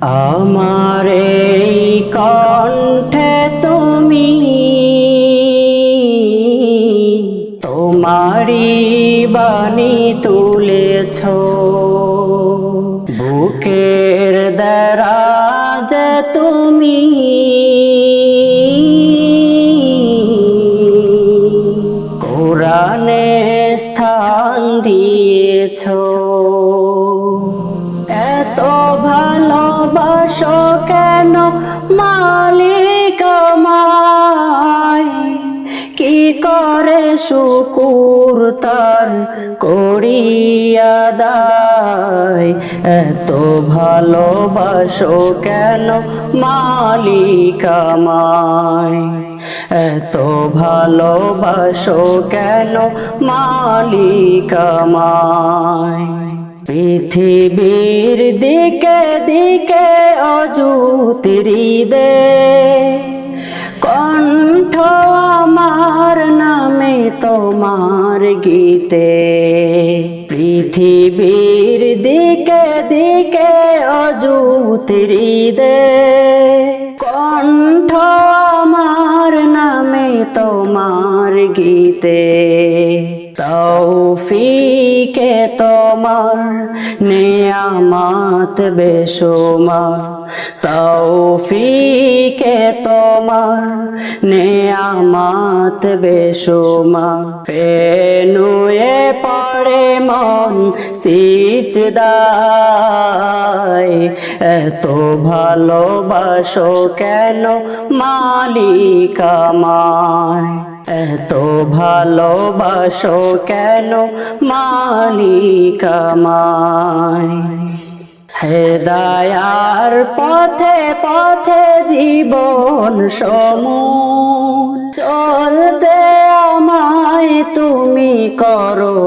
আমার এই কণ্ঠে তুমি তোমারি বাণী তুলেছ, বুকের দরাজে তুমি কোরআনে স্থান দিয়েছ। এত ভালোবাসো কেন মালিক আমায়, কি করে শুকুর তার করিয়া দায়। এত ভালোবাসো কেন মালিক আমায়, এত ভালোবাসো কেন মালিক আমায়। পৃথিবীর দিকে দিকে অযুতিরি দে কণ্ঠ আমার নামে তোমার গীতে। পৃথিবীর দিকে দিকে অযুতিরি দে কণ্ঠ আমার নামে তোমার গীতে। তৌফিকে তোমার নেয়ামত বেশুমার, তৌফিকে তোমার নেয়ামত বেশুমার। পেনুয়ে পড়ে মন সিজদায়, এত ভালোবাসো কেন মালিক আমায়, এত ভালোবাসো কেন মালিক আমায়। হেদায়ার পথে পথে জীবন সমূহ চলতে আমায় তুমি করো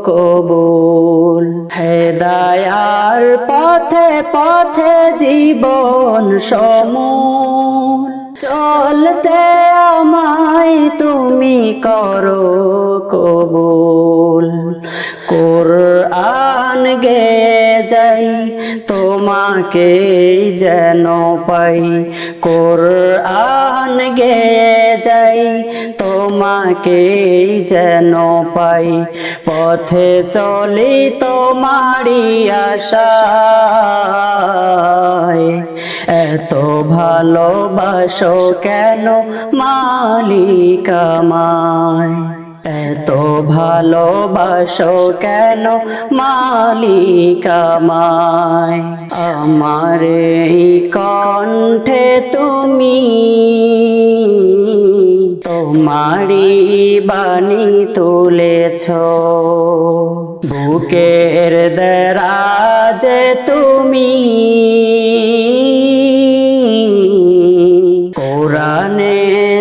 কবুল। হেদায়ার পথে পথে জীবন সমূহ চলতে আমায় তুমি করো কবুল। কোরআন গে যাই তোমাকে যেন পাই, কোরআন গে যাই তোমাকে যেন পাই। পথে চলি তোমারি আশায়, এত ভালোবাসো কেন মালিক আমায়, এত ভালোবাসো কেন মালিক আমায়। আমার এই কণ্ঠে তুমি তোমারি বাণী তুলেছ, বুকের দরাজে তুমি কোরআনে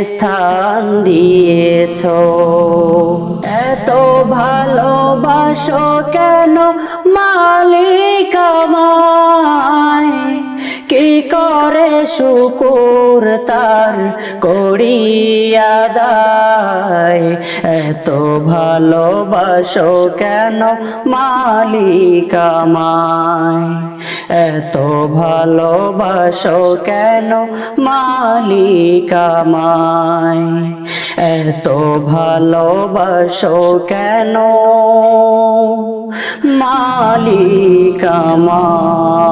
স্থান দিয়েছ। এত ভালোবাসো কেন মালিক আমায়, কি করে শুকুর তার করিয়া দায়। এত ভালোবাসো কেন মালিক আমায়, এত ভালোবাসো কেন মালিক আমায়, এত ভালোবাসো কেন মালিক আমায়।